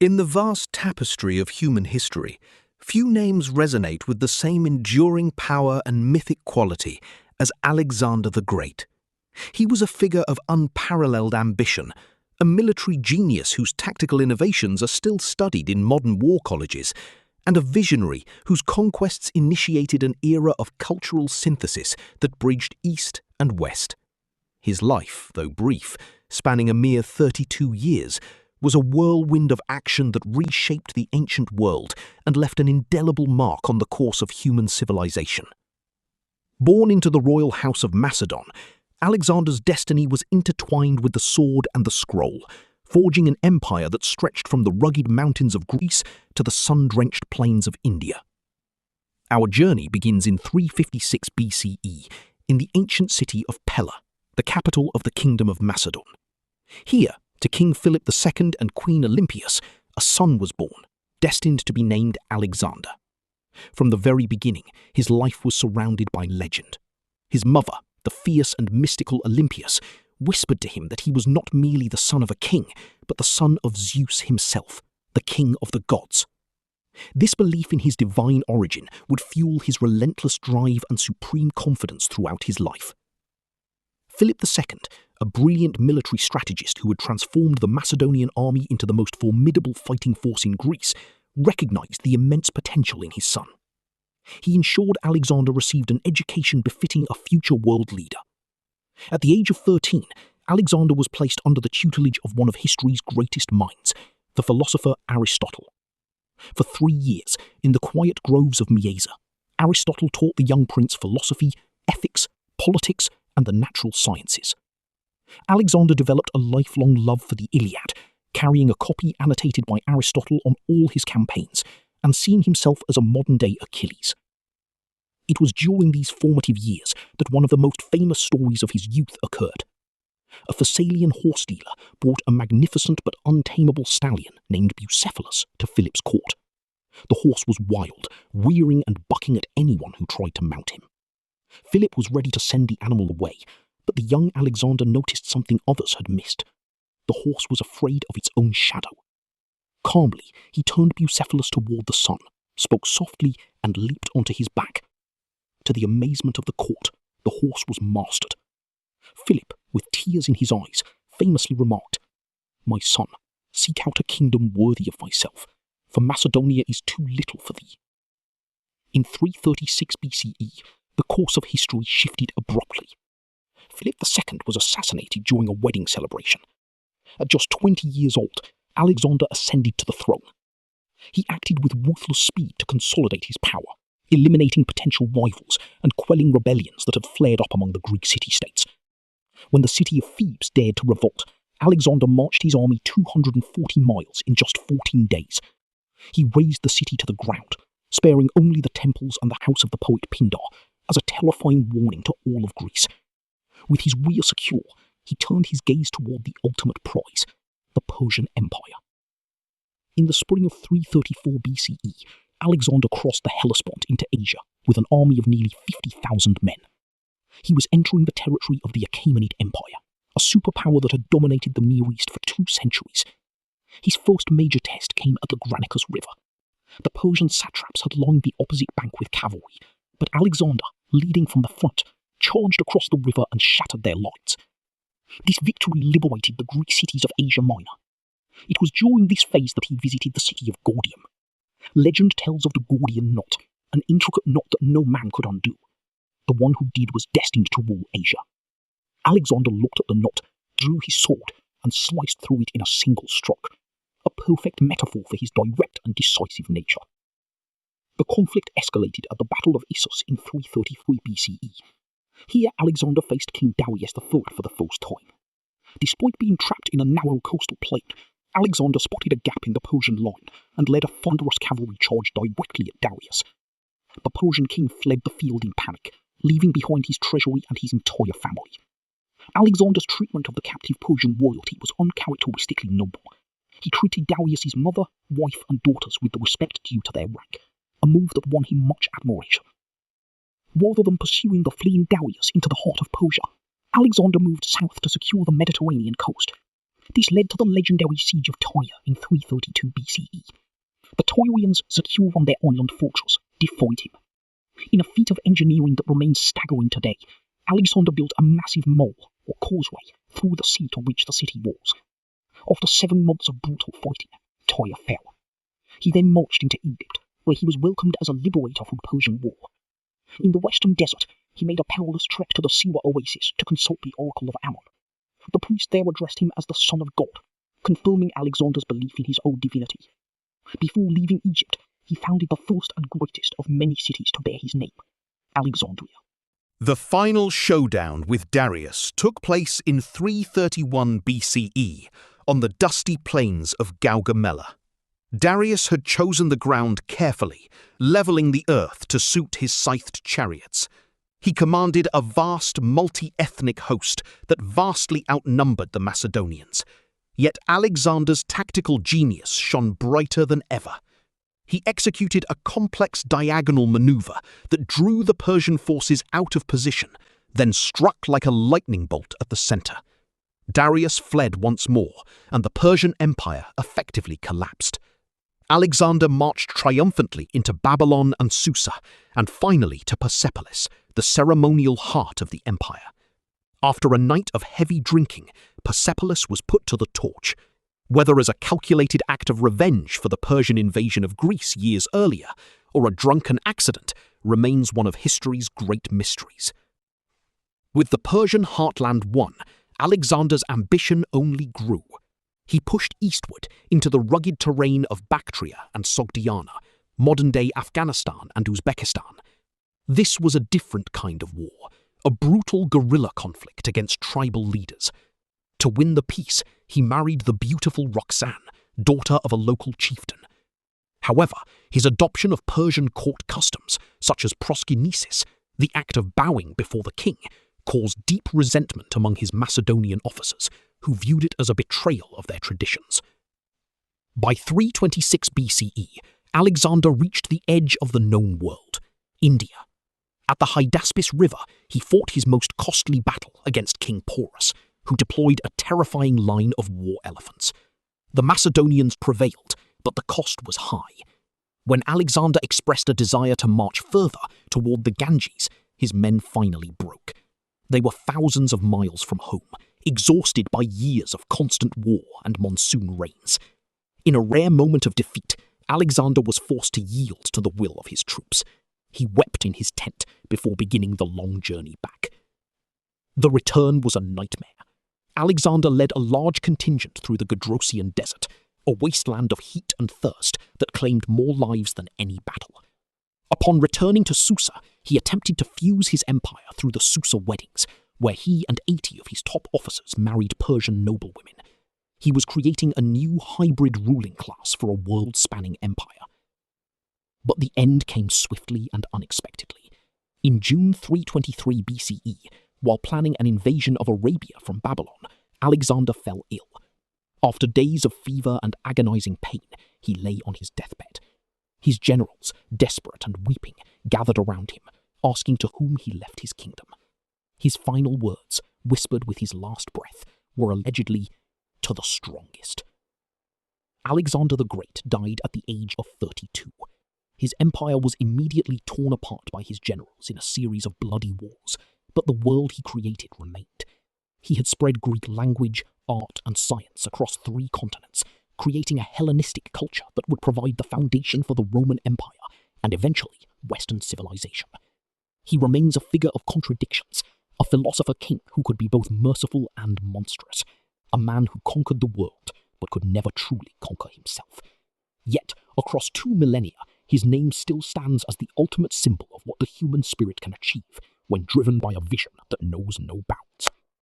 In the vast tapestry of human history, few names resonate with the same enduring power and mythic quality as Alexander the Great. He was a figure of unparalleled ambition, a military genius whose tactical innovations are still studied in modern war colleges, and a visionary whose conquests initiated an era of cultural synthesis that bridged East and West. His life, though brief, spanning a mere 32 years, was a whirlwind of action that reshaped the ancient world and left an indelible mark on the course of human civilization. Born into the royal house of Macedon, Alexander's destiny was intertwined with the sword and the scroll, forging an empire that stretched from the rugged mountains of Greece to the sun-drenched plains of India. Our journey begins in 356 BCE in the ancient city of Pella, the capital of the Kingdom of Macedon. Here, to King Philip II and Queen Olympias, a son was born, destined to be named Alexander. From the very beginning, his life was surrounded by legend. His mother, the fierce and mystical Olympias, whispered to him that he was not merely the son of a king, but the son of Zeus himself, the king of the gods. This belief in his divine origin would fuel his relentless drive and supreme confidence throughout his life. Philip II, a brilliant military strategist who had transformed the Macedonian army into the most formidable fighting force in Greece, recognized the immense potential in his son. He ensured Alexander received an education befitting a future world leader. At the age of 13, Alexander was placed under the tutelage of one of history's greatest minds, the philosopher Aristotle. For 3 years, in the quiet groves of Mieza, Aristotle taught the young prince philosophy, ethics, politics, and the natural sciences. Alexander developed a lifelong love for the Iliad, carrying a copy annotated by Aristotle on all his campaigns, and seeing himself as a modern-day Achilles. It was during these formative years that one of the most famous stories of his youth occurred. A Thessalian horse dealer brought a magnificent but untamable stallion named Bucephalus to Philip's court. The horse was wild, rearing and bucking at anyone who tried to mount him. Philip was ready to send the animal away, but the young Alexander noticed something others had missed. The horse was afraid of its own shadow. Calmly, he turned Bucephalus toward the sun, spoke softly, and leaped onto his back. To the amazement of the court, the horse was mastered. Philip, with tears in his eyes, famously remarked, "My son, seek out a kingdom worthy of thyself, for Macedonia is too little for thee." In 336 BCE, the course of history shifted abruptly. Philip II was assassinated during a wedding celebration. At just 20 years old, Alexander ascended to the throne. He acted with ruthless speed to consolidate his power, eliminating potential rivals and quelling rebellions that had flared up among the Greek city-states. When the city of Thebes dared to revolt, Alexander marched his army 240 miles in just 14 days. He razed the city to the ground, sparing only the temples and the house of the poet Pindar, as a terrifying warning to all of Greece. With his rear secure, he turned his gaze toward the ultimate prize, the Persian Empire. In the spring of 334 BCE, Alexander crossed the Hellespont into Asia with an army of nearly 50,000 men. He was entering the territory of the Achaemenid Empire, a superpower that had dominated the Near East for 2 centuries. His first major test came at the Granicus River. The Persian satraps had lined the opposite bank with cavalry, but Alexander, leading from the front, charged across the river and shattered their lines. This victory liberated the Greek cities of Asia Minor. It was during this phase that he visited the city of Gordium. Legend tells of the Gordian knot, an intricate knot that no man could undo. The one who did was destined to rule Asia. Alexander looked at the knot, drew his sword, and sliced through it in a single stroke, a perfect metaphor for his direct and decisive nature. The conflict escalated at the Battle of Issus in 333 BCE. Here Alexander faced King Darius III for the first time. Despite being trapped in a narrow coastal plain, Alexander spotted a gap in the Persian line and led a thunderous cavalry charge directly at Darius. The Persian king fled the field in panic, leaving behind his treasury and his entire family. Alexander's treatment of the captive Persian royalty was uncharacteristically noble. He treated Darius's mother, wife, and daughters with the respect due to their rank, a move that won him much admiration. Rather than pursuing the fleeing Darius into the heart of Persia, Alexander moved south to secure the Mediterranean coast. This led to the legendary siege of Tyre in 332 BCE. The Tyrians, secure on their island fortress, defied him. In a feat of engineering that remains staggering today, Alexander built a massive mole, or causeway, through the sea to reach the city walls. After 7 months of brutal fighting, Tyre fell. He then marched into Egypt, where he was welcomed as a liberator from Persian war. In the western desert, he made a perilous trek to the Siwa oasis to consult the oracle of Ammon. The priest there addressed him as the son of God, confirming Alexander's belief in his own divinity. Before leaving Egypt, he founded the first and greatest of many cities to bear his name, Alexandria. The final showdown with Darius took place in 331 BCE on the dusty plains of Gaugamela. Darius had chosen the ground carefully, levelling the earth to suit his scythed chariots. He commanded a vast multi-ethnic host that vastly outnumbered the Macedonians. Yet Alexander's tactical genius shone brighter than ever. He executed a complex diagonal maneuver that drew the Persian forces out of position, then struck like a lightning bolt at the center. Darius fled once more, and the Persian Empire effectively collapsed. Alexander marched triumphantly into Babylon and Susa, and finally to Persepolis, the ceremonial heart of the empire. After a night of heavy drinking, Persepolis was put to the torch. Whether as a calculated act of revenge for the Persian invasion of Greece years earlier, or a drunken accident, remains one of history's great mysteries. With the Persian heartland won, Alexander's ambition only grew. He pushed eastward into the rugged terrain of Bactria and Sogdiana, modern-day Afghanistan and Uzbekistan. This was a different kind of war, a brutal guerrilla conflict against tribal leaders. To win the peace, he married the beautiful Roxanne, daughter of a local chieftain. However, his adoption of Persian court customs, such as proskinesis, the act of bowing before the king, caused deep resentment among his Macedonian officers, who viewed it as a betrayal of their traditions. By 326 BCE, Alexander reached the edge of the known world, India. At the Hydaspes River, he fought his most costly battle against King Porus, who deployed a terrifying line of war elephants. The Macedonians prevailed, but the cost was high. When Alexander expressed a desire to march further toward the Ganges, his men finally broke. They were thousands of miles from home, exhausted by years of constant war and monsoon rains. In a rare moment of defeat, Alexander was forced to yield to the will of his troops. He wept in his tent before beginning the long journey back. The return was a nightmare. Alexander led a large contingent through the Gedrosian desert, a wasteland of heat and thirst that claimed more lives than any battle. Upon returning to Susa, he attempted to fuse his empire through the Susa weddings, where he and 80 of his top officers married Persian noblewomen. He was creating a new hybrid ruling class for a world-spanning empire. But the end came swiftly and unexpectedly. In June 323 BCE, while planning an invasion of Arabia from Babylon, Alexander fell ill. After days of fever and agonizing pain, he lay on his deathbed. His generals, desperate and weeping, gathered around him, asking to whom he left his kingdom. His final words, whispered with his last breath, were allegedly, "To the strongest." Alexander the Great died at the age of 32. His empire was immediately torn apart by his generals in a series of bloody wars, but the world he created remained. He had spread Greek language, art, and science across 3 continents, creating a Hellenistic culture that would provide the foundation for the Roman Empire and eventually Western civilization. He remains a figure of contradictions, a philosopher king who could be both merciful and monstrous, a man who conquered the world but could never truly conquer himself. Yet, across 2 millennia, his name still stands as the ultimate symbol of what the human spirit can achieve when driven by a vision that knows no bounds.